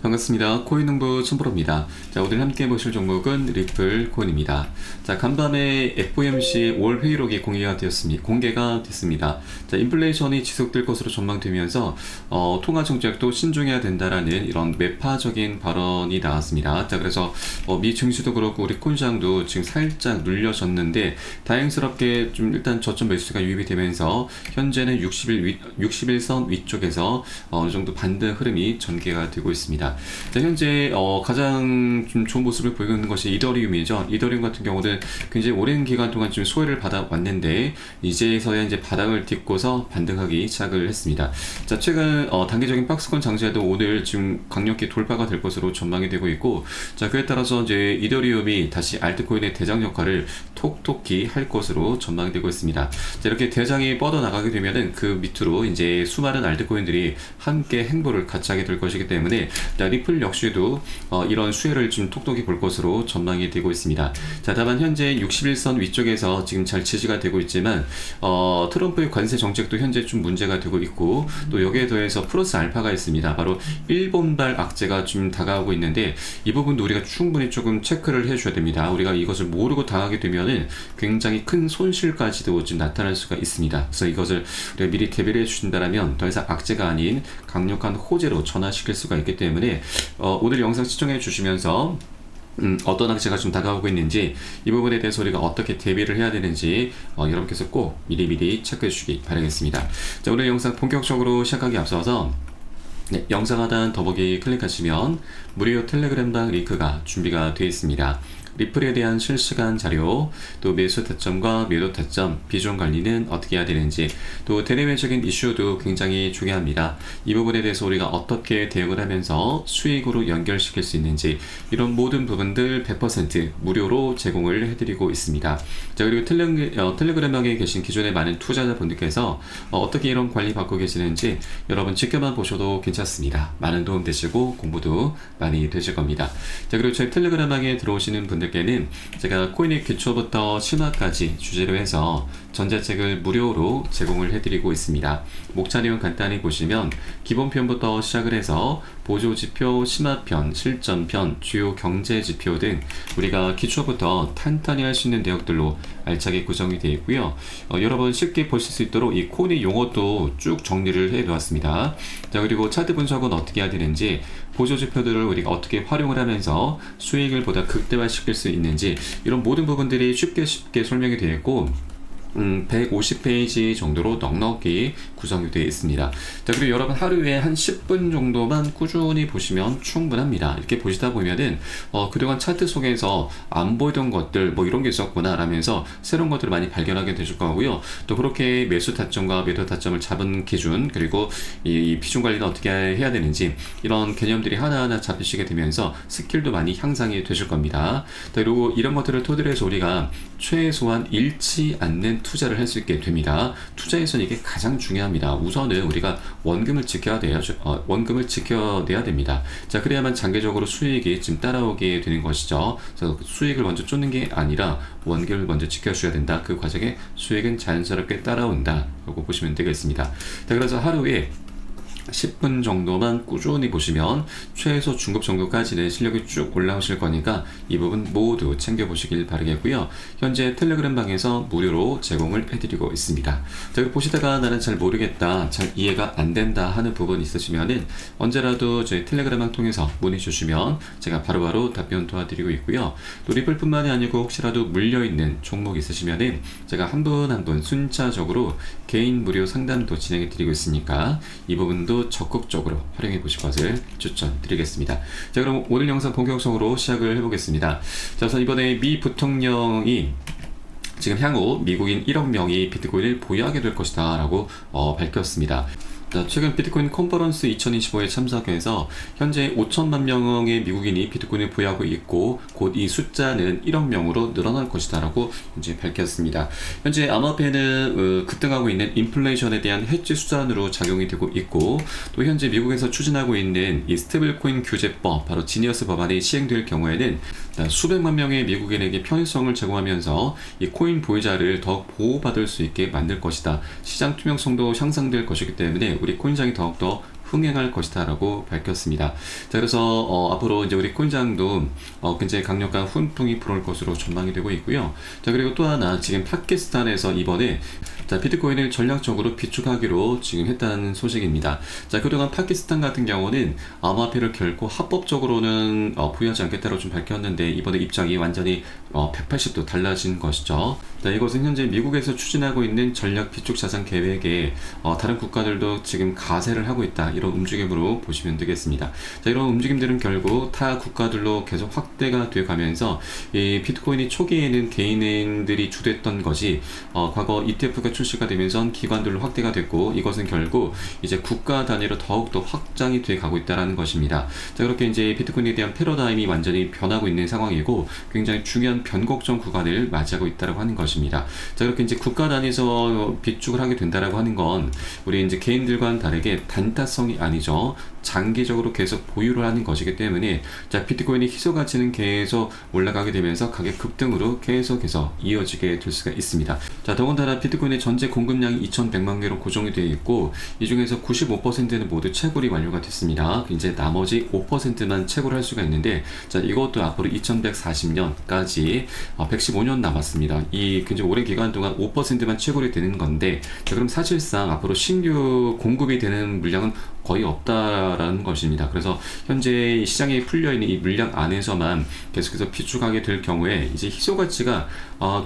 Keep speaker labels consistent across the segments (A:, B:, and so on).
A: 반갑습니다. 코인농부 천프로입니다. 자, 오늘 함께 보실 종목은 리플 코인입니다. 자, 간밤에 FOMC 월 회의록이 공개가 됐습니다. 자, 인플레이션이 지속될 것으로 전망되면서 통화 정책도 신중해야 된다라는 이런 매파적인 발언이 나왔습니다. 자, 그래서 미 증시도 그렇고 우리 코인시장도 지금 살짝 눌려졌는데 다행스럽게 좀 일단 저점 매수가 유입이 되면서 현재는 60일선 위쪽에서 어느 정도 반등 흐름이 전개가 되고 있습니다. 자, 현재 가장 좀 좋은 모습을 보이고 있는 것이 이더리움이죠. 이더리움 같은 경우는 굉장히 오랜 기간 동안 좀 소외를 받아왔는데 이제서야 이제 바닥을 딛고서 반등하기 시작을 했습니다. 자, 최근 단기적인 박스권 장세도 오늘 지금 강력히 돌파가 될 것으로 전망이 되고 있고, 자, 그에 따라서 이제 이더리움이 다시 알트코인의 대장 역할을 톡톡히 할 것으로 전망이 되고 있습니다. 자, 이렇게 대장이 뻗어 나가게 되면은 그 밑으로 이제 수많은 알트코인들이 함께 행보를 같이 하게 될 것이기 때문에 리플 역시도 이런 수혜를 좀 톡톡히 볼 것으로 전망이 되고 있습니다. 자, 다만 현재 61선 위쪽에서 지금 잘 지지가 되고 있지만 트럼프의 관세 정책도 현재 좀 문제가 되고 있고, 또 여기에 더해서 플러스 알파가 있습니다. 바로 일본발 악재가 좀 다가오고 있는데 이 부분도 우리가 충분히 조금 체크를 해줘야 됩니다. 우리가 이것을 모르고 당하게 되면은 굉장히 큰 손실까지도 좀 나타날 수가 있습니다. 그래서 이것을 우리가 미리 대비를 해주신다면 더 이상 악재가 아닌 강력한 호재로 전환시킬 수가 있기 때문에 오늘 영상 시청해 주시면서 어떤 악재가 좀 다가오고 있는지, 이 부분에 대해서 우리가 어떻게 대비를 해야 되는지 여러분께서 꼭 미리미리 체크해 주시기 바라겠습니다. 자, 오늘 영상 본격적으로 시작하기 앞서서 영상 하단 더보기 클릭하시면 무료 텔레그램방 링크가 준비가 되어 있습니다. 리플에 대한 실시간 자료, 또 매수 타점과 매도 타점, 비중 관리는 어떻게 해야 되는지, 또 대내외적인 이슈도 굉장히 중요합니다. 이 부분에 대해서 우리가 어떻게 대응을 하면서 수익으로 연결시킬 수 있는지, 이런 모든 부분들 100% 무료로 제공을 해드리고 있습니다. 자, 그리고 텔레그램방에 계신 기존의 많은 투자자분들께서 어떻게 이런 관리 받고 계시는지 여러분 지켜만 보셔도 괜찮습니다. 많은 도움 되시고 공부도 많이 되실 겁니다. 자, 그리고 저희 텔레그램방에 들어오시는 분들께는 제가 코인의 기초부터 심화까지 주제로 해서 전자책을 무료로 제공을 해드리고 있습니다. 목차 내용 간단히 보시면 기본편부터 시작을 해서 보조지표, 심화편, 실전편, 주요 경제지표 등 우리가 기초부터 탄탄히 할 수 있는 내용들로 알차게 구성이 되어 있고요. 여러분 쉽게 보실 수 있도록 이 코인의 용어도 쭉 정리를 해 놓았습니다. 자, 그리고 차트 분석은 어떻게 해야 되는지, 보조지표들을 우리가 어떻게 활용을 하면서 수익을 보다 극대화시킬 수 있는지, 이런 모든 부분들이 쉽게 설명이 되어 있고 150페이지 정도로 넉넉히 구성이 되어 있습니다. 자, 그리고 여러분 하루에 한 10분 정도만 꾸준히 보시면 충분합니다. 이렇게 보시다 보면은 그동안 차트 속에서 안 보이던 것들 이런 게 있었구나 라면서 새로운 것들을 많이 발견하게 되실 거고요. 또 그렇게 매수 타점과 매도 타점을 잡은 기준, 그리고 이 비중 관리는 어떻게 해야 되는지, 이런 개념들이 하나하나 잡히시게 되면서 스킬도 많이 향상이 되실 겁니다. 그리고 이런 것들을 토대로 해서 우리가 최소한 잃지 않는 투자를 할 수 있게 됩니다. 투자에서는 이게 가장 중요합니다. 우선은 우리가 원금을 지켜내야 됩니다. 자, 그래야만 장기적으로 수익이 지금 따라오게 되는 것이죠. 그래서 수익을 먼저 쫓는 게 아니라 원금을 먼저 지켜줘야 된다. 그 과정에 수익은 자연스럽게 따라온다 라고 보시면 되겠습니다. 자, 그래서 하루에 10분 정도만 꾸준히 보시면 최소 중급 정도까지는 실력이 쭉 올라오실 거니까 이 부분 모두 챙겨보시길 바라겠고요. 현재 텔레그램 방에서 무료로 제공을 해드리고 있습니다. 자, 그리고 보시다가 나는 잘 모르겠다, 잘 이해가 안 된다 하는 부분 있으시면은 언제라도 저희 텔레그램 방 통해서 문의 주시면 제가 바로바로 답변 도와드리고 있고요. 또 리플뿐만이 아니고 혹시라도 물려있는 종목 있으시면은 제가 한 분 한 분 순차적으로 개인 무료 상담도 진행해 드리고 있으니까 이 부분도 적극적으로 활용해 보실 것을 추천드리겠습니다. 자, 그럼 오늘 영상 본격적으로 시작을 해보겠습니다. 자, 우선 이번에 미 부통령이 지금 향후 미국인 1억 명이 비트코인을 보유하게 될 것이다 라고 밝혔습니다. 자, 최근 비트코인 컨퍼런스 2025에 참석해서 현재 5천만 명의 미국인이 비트코인을 보유하고 있고 곧 이 숫자는 1억 명으로 늘어날 것이다 라고 이제 밝혔습니다. 현재 암호화폐는 급등하고 있는 인플레이션에 대한 해지 수단으로 작용이 되고 있고, 또 현재 미국에서 추진하고 있는 이 스테이블코인 규제법, 바로 지니어스 법안이 시행될 경우에는 수백만 명의 미국인에게 편의성을 제공하면서 이 코인 보유자를 더 보호받을 수 있게 만들 것이다. 시장 투명성도 향상될 것이기 때문에 우리 코인장이 더욱더 흥행할 것이다라고 밝혔습니다. 자, 그래서 앞으로 이제 우리 코인장도 굉장히 강력한 훈풍이 불어올 것으로 전망이 되고 있고요. 자, 그리고 또 하나 지금 파키스탄에서 이번에 자, 비트코인을 전략적으로 비축하기로 지금 했다는 소식입니다. 자, 그동안 파키스탄 같은 경우는 암호화폐를 결코 합법적으로는 보유하지 않겠다고 좀 밝혔는데 이번에 입장이 완전히 180도 달라진 것이죠. 자, 이것은 현재 미국에서 추진하고 있는 전략 비축 자산 계획에 다른 국가들도 지금 가세를 하고 있다, 이런 움직임으로 보시면 되겠습니다. 자, 이런 움직임들은 결국 타 국가들로 계속 확대가 돼 가면서 이 비트코인이 초기에는 개인들이 주도했던 것이 과거 ETF가 출시가 되면서 기관들로 확대가 됐고, 이것은 결국 이제 국가 단위로 더욱더 확장이 돼 가고 있다는 것입니다. 자, 그렇게 이제 비트코인에 대한 패러다임이 완전히 변하고 있는 상황이고 굉장히 중요한 변곡점 구간을 맞이하고 있다고 하는 것입니다. 자, 그렇게 이제 국가 단위에서 비축을 하게 된다라고 하는 건 우리 이제 개인들과는 다르게 단타성이 아니죠. 장기적으로 계속 보유를 하는 것이기 때문에 자, 비트코인의 희소 가치는 계속 올라가게 되면서 가격 급등으로 계속해서 이어지게 될 수가 있습니다. 자, 더군다나 비트코인의 전체 공급량이 2100만 개로 고정이 되어 있고 이 중에서 95%는 모두 채굴이 완료가 됐습니다. 이제 나머지 5%만 채굴할 수가 있는데 자, 이것도 앞으로 2140년까지 115년 남았습니다. 이 굉장히 오랜 기간 동안 5%만 채굴이 되는 건데 자, 그럼 사실상 앞으로 신규 공급이 되는 물량은 거의 없다라는 것입니다. 그래서 현재 시장에 풀려있는 이 물량 안에서만 계속해서 비축하게 될 경우에 이제 희소 가치가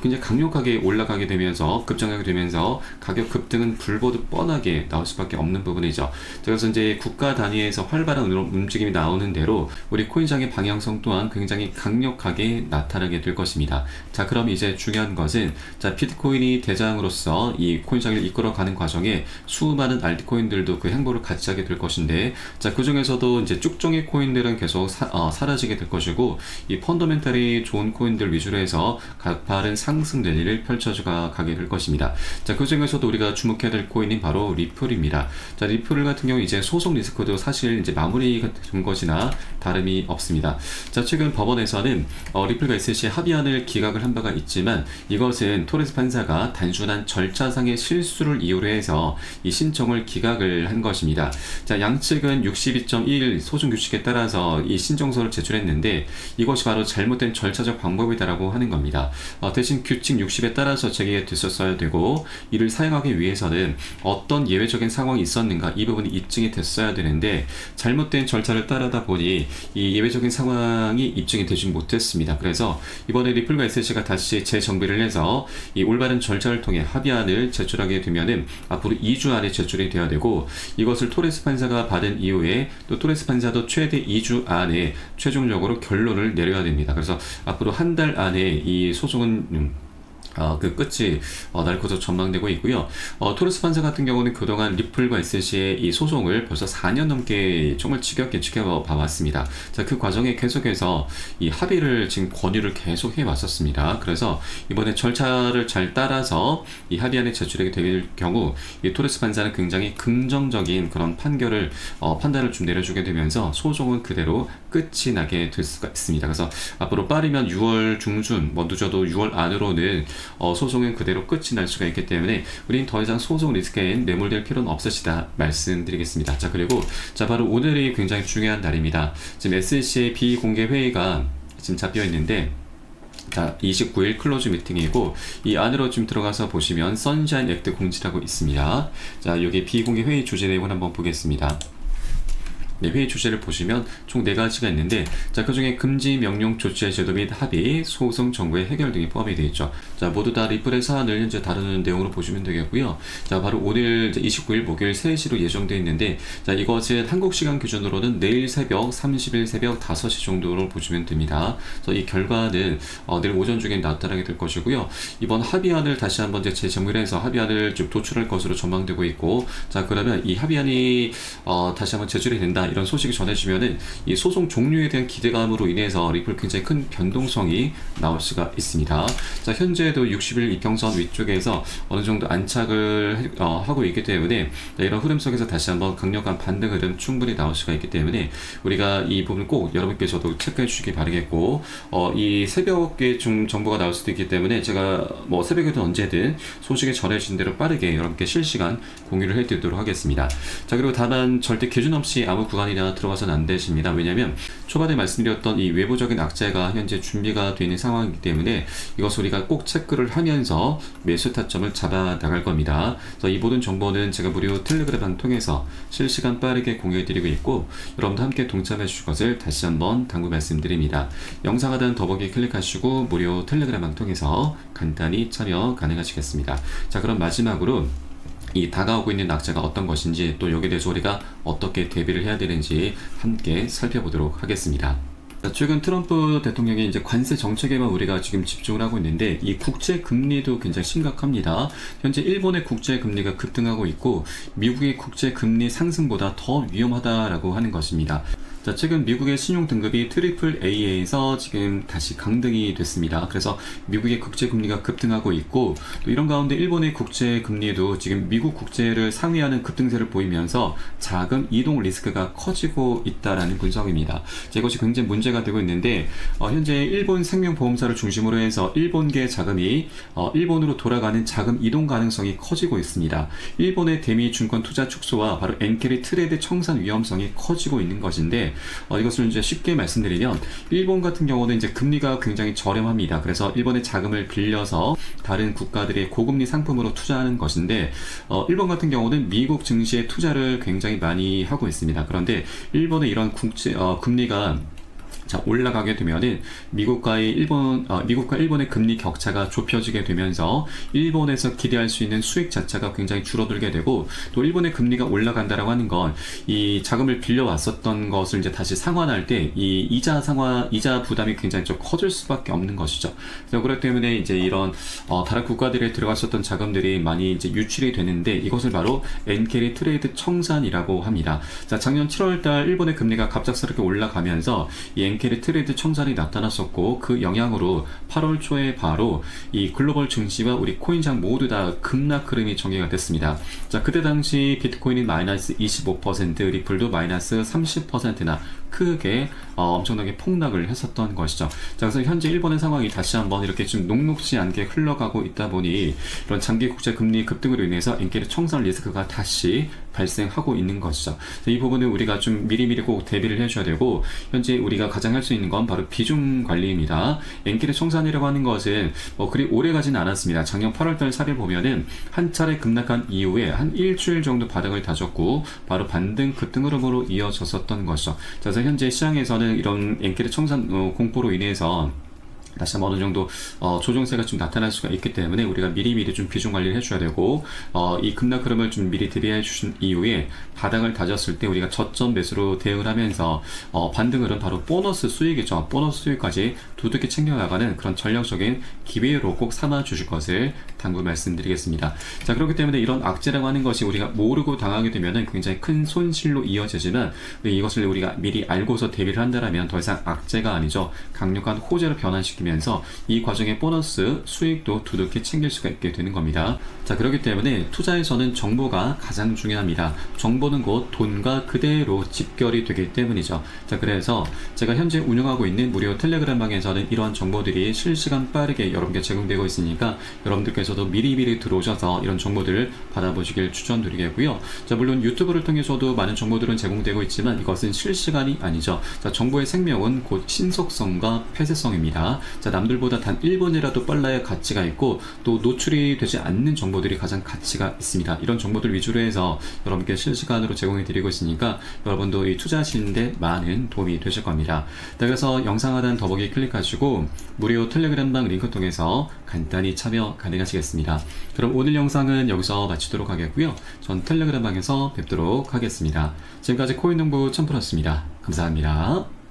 A: 굉장히 강력하게 올라가게 되면서 급등하게 되면서 가격 급등은 불보듯 뻔하게 나올 수밖에 없는 부분이죠. 그래서 이제 국가 단위에서 활발한 움직임이 나오는 대로 우리 코인장의 방향성 또한 굉장히 강력하게 나타나게 될 것입니다. 자, 그럼 이제 중요한 것은 자, 비트코인이 대장으로서 이 코인장을 이끌어가는 과정에 수많은 알트코인들도 그 행보를 같이 하게 될 것인데 자, 그 중에서도 이제 쭉정이 코인들은 계속 사라지게 될 것이고 이 펀더멘탈이 좋은 코인들 위주로 해서 가파른 상승 랠리를 펼쳐가게 될 것입니다. 자, 그 중에서도 우리가 주목해야 될 코인이 바로 리플입니다. 자, 리플 같은 경우 이제 소송 리스크도 사실 이제 마무리가 된 것이나 다름이 없습니다. 자, 최근 법원에서는 리플과 SC 합의안을 기각을 한 바가 있지만 이것은 토레스 판사가 단순한 절차상의 실수를 이유로 해서 이 신청을 기각을 한 것입니다. 자, 양측은 62.1 소송 규칙에 따라서 이 신청서를 제출했는데 이것이 바로 잘못된 절차적 방법이다라고 하는 겁니다. 대신 규칙 60에 따라서 제기됐었어야 되고 이를 사용하기 위해서는 어떤 예외적인 상황이 있었는가 이 부분이 입증이 됐어야 되는데 잘못된 절차를 따르다 보니 이 예외적인 상황이 입증이 되지 못했습니다. 그래서 이번에 리플과 SC가 다시 재정비를 해서 이 올바른 절차를 통해 합의안을 제출하게 되면은 앞으로 2주 안에 제출이 되어야 되고 이것을 토레스 판사가 받은 이후에 또 토레스 판사도 최대 2주 안에 최종적으로 결론을 내려야 됩니다. 그래서 앞으로 한 달 안에 이 소송은 그 끝이 날 것으로 전망되고 있고요. 토레스 판사 같은 경우는 그동안 리플과 SC의 이 소송을 벌써 4년 넘게 정말 지겹게 지켜봐왔습니다. 자, 그 과정에 계속해서 이 합의를 지금 권유를 계속 해왔었습니다. 그래서 이번에 절차를 잘 따라서 이 합의안에 제출하게 될 경우 이 토레스 판사는 굉장히 긍정적인 그런 판단을 좀 내려주게 되면서 소송은 그대로 끝이 나게 될 수가 있습니다. 그래서 앞으로 빠르면 6월 중순, 늦어도 6월 안으로는 소송은 그대로 끝이 날 수가 있기 때문에 우린 더 이상 소송 리스크에 매몰될 필요는 없으시다 말씀드리겠습니다. 자, 그리고 자, 바로 오늘이 굉장히 중요한 날입니다. 지금 SEC의 비공개 회의가 지금 잡혀 있는데 자, 29일 클로즈 미팅이고 이 안으로 좀 들어가서 보시면 선샤인 액트 공지라고 있습니다. 자, 여기 비공개 회의 주제 내용을 한번 보겠습니다. 네, 회의 주제를 보시면 총 4가지가 있는데 자, 그중에 금지 명령 조치의 제도 및 합의, 소송 정보의 해결 등이 포함이 되어 있죠. 자, 모두 다 리플의 사안을 현재 다루는 내용으로 보시면 되겠고요. 자, 바로 오늘 29일 목요일 3시로 예정되어 있는데 자, 이것은 한국 시간 기준으로는 내일 새벽 30일 새벽 5시 정도로 보시면 됩니다. 그래서 이 결과는 내일 오전 중에 나타나게 될 것이고요. 이번 합의안을 다시 한번 재정비를 해서 합의안을 좀 도출할 것으로 전망되고 있고 자, 그러면 이 합의안이 다시 한번 제출이 된다 이런 소식이 전해지면은 이 소송 종료에 대한 기대감으로 인해서 리플 굉장히 큰 변동성이 나올 수가 있습니다. 자, 현재도 60일 이평선 위쪽에서 어느 정도 안착을 하고 있기 때문에 이런 흐름 속에서 다시 한번 강력한 반등 흐름 충분히 나올 수가 있기 때문에 우리가 이 부분 꼭 여러분께서도 체크해 주시기 바라겠고, 이 새벽에 좀 정보가 나올 수도 있기 때문에 제가 뭐 새벽에도 언제든 소식이 전해진 대로 빠르게 여러분께 실시간 공유를 해드리도록 하겠습니다. 자, 그리고 다만 절대 기준 없이 아무 구간이나 들어가서는 안 되십니다. 왜냐하면 초반에 말씀드렸던 이 외부적인 악재가 현재 준비가 되어 있는 상황이기 때문에 이것을 우리가 꼭 체크를 하면서 매수 타점을 잡아 나갈 겁니다. 그래서 이 모든 정보는 제가 무료 텔레그램 통해서 실시간 빠르게 공유해드리고 있고, 여러분도 함께 동참해 주실 것을 다시 한번 당부 말씀드립니다. 영상 하단 더보기 클릭하시고 무료 텔레그램 통해서 간단히 참여 가능하시겠습니다. 자, 그럼 마지막으로 이 다가오고 있는 악재가 어떤 것인지, 또 여기에 대해서 우리가 어떻게 대비를 해야 되는지 함께 살펴보도록 하겠습니다. 최근 트럼프 대통령의 이제 관세 정책에만 우리가 지금 집중을 하고 있는데, 이 국제 금리도 굉장히 심각합니다. 현재 일본의 국제 금리가 급등하고 있고 미국의 국제 금리 상승보다 더 위험하다라고 하는 것입니다. 자, 최근 미국의 신용 등급이 트리플 A에서 지금 다시 강등이 됐습니다. 그래서 미국의 국제 금리가 급등하고 있고, 또 이런 가운데 일본의 국제 금리도 지금 미국 국제를 상회하는 급등세를 보이면서 자금 이동 리스크가 커지고 있다라는 분석입니다. 자, 이것이 굉장히 문제가 되고 있는데, 현재 일본 생명보험사를 중심으로 해서 일본계 자금이 일본으로 돌아가는 자금 이동 가능성이 커지고 있습니다. 일본의 대미 증권 투자 축소와 바로 엔케리 트레이드 청산 위험성이 커지고 있는 것인데, 이것을 이제 쉽게 말씀드리면 일본 같은 경우는 이제 금리가 굉장히 저렴합니다. 그래서 일본의 자금을 빌려서 다른 국가들의 고금리 상품으로 투자하는 것인데, 일본 같은 경우는 미국 증시에 투자를 굉장히 많이 하고 있습니다. 그런데 일본의 이런 금리가 올라가게 되면은 미국과 일본의 금리 격차가 좁혀지게 되면서 일본에서 기대할 수 있는 수익 자체가 굉장히 줄어들게 되고, 또 일본의 금리가 올라간다라고 하는 건 이 자금을 빌려왔었던 것을 이제 다시 상환할 때 이 이자 부담이 굉장히 좀 커질 수밖에 없는 것이죠. 그래서 그렇기 때문에 이제 이런 다른 국가들에 들어갔었던 자금들이 많이 이제 유출이 되는데, 이것을 바로 엔케리 트레이드 청산이라고 합니다. 자, 작년 7월달 일본의 금리가 갑작스럽게 올라가면서 이 엔케리 트레이드 청산이 나타났었고, 그 영향으로 8월 초에 바로 이 글로벌 증시와 우리 코인장 모두 다 급락 흐름이 전개가 됐습니다. 자, 그때 당시 비트코인이 마이너스 25%, 리플도 마이너스 30%나 크게 엄청나게 폭락을 했었던 것이죠. 자, 그래서 현재 일본의 상황이 다시 한번 이렇게 좀 녹록지 않게 흘러가고 있다 보니 이런 장기 국제 금리 급등으로 인해서 엔케리 청산 리스크가 다시 발생하고 있는 것이죠. 이 부분은 우리가 좀 미리미리 꼭 대비를 해줘야 되고, 현재 우리가 가장 할 수 있는 건 바로 비중 관리입니다. 엔케리 청산이라고 하는 것은 그리 오래 가지는 않았습니다. 작년 8월달 사례 보면은 한 차례 급락한 이후에 한 일주일 정도 바닥을 다졌고 바로 반등 급등 흐름으로 이어졌었던 것이죠. 자, 그래서 현재 시장에서는 이런 엔케리 청산 공포로 인해서 다시 한번 어느 정도 조정세가 좀 나타날 수가 있기 때문에 우리가 미리미리 좀 비중 관리를 해줘야 되고, 이 급락 흐름을 좀 미리 대비해 주신 이후에 바닥을 다졌을 때 우리가 저점 매수로 대응을 하면서 반등을은 바로 보너스 수익이죠. 보너스 수익까지 두둑히 챙겨나가는 그런 전략적인 기회로 꼭 삼아 주실 것을 당부 말씀드리겠습니다. 자, 그렇기 때문에 이런 악재라고 하는 것이 우리가 모르고 당하게 되면은 굉장히 큰 손실로 이어지지만, 이것을 우리가 미리 알고서 대비를 한다면 더 이상 악재가 아니죠. 강력한 호재로 변환시키면서 이 과정의 보너스 수익도 두둑히 챙길 수가 있게 되는 겁니다. 자, 그렇기 때문에 투자에서는 정보가 가장 중요합니다. 정보는 곧 돈과 그대로 집결이 되기 때문이죠. 자, 그래서 제가 현재 운영하고 있는 무료 텔레그램 방에서는 이러한 정보들이 실시간 빠르게 여러분께 제공되고 있으니까 여러분들께서도 미리미리 들어오셔서 이런 정보들을 받아보시길 추천드리겠고요. 자, 물론 유튜브를 통해서도 많은 정보들은 제공되고 있지만 이것은 실시간이 아니죠. 자, 정보의 생명은 곧 신속성과 폐쇄성입니다. 자, 남들보다 단 1분이라도 빨라야 가치가 있고, 또 노출이 되지 않는 정보들이 가장 가치가 있습니다. 이런 정보들 위주로 해서 여러분께 실시간으로 제공해 드리고 있으니까 여러분도 이 투자하시는데 많은 도움이 되실 겁니다. 자, 그래서 영상 하단 더보기 클릭하시고 무료 텔레그램방 링크 통해서 간단히 참여 가능하시겠습니다. 그럼 오늘 영상은 여기서 마치도록 하겠고요. 전 텔레그램방에서 뵙도록 하겠습니다. 지금까지 코인농부 첨프였습니다. 감사합니다.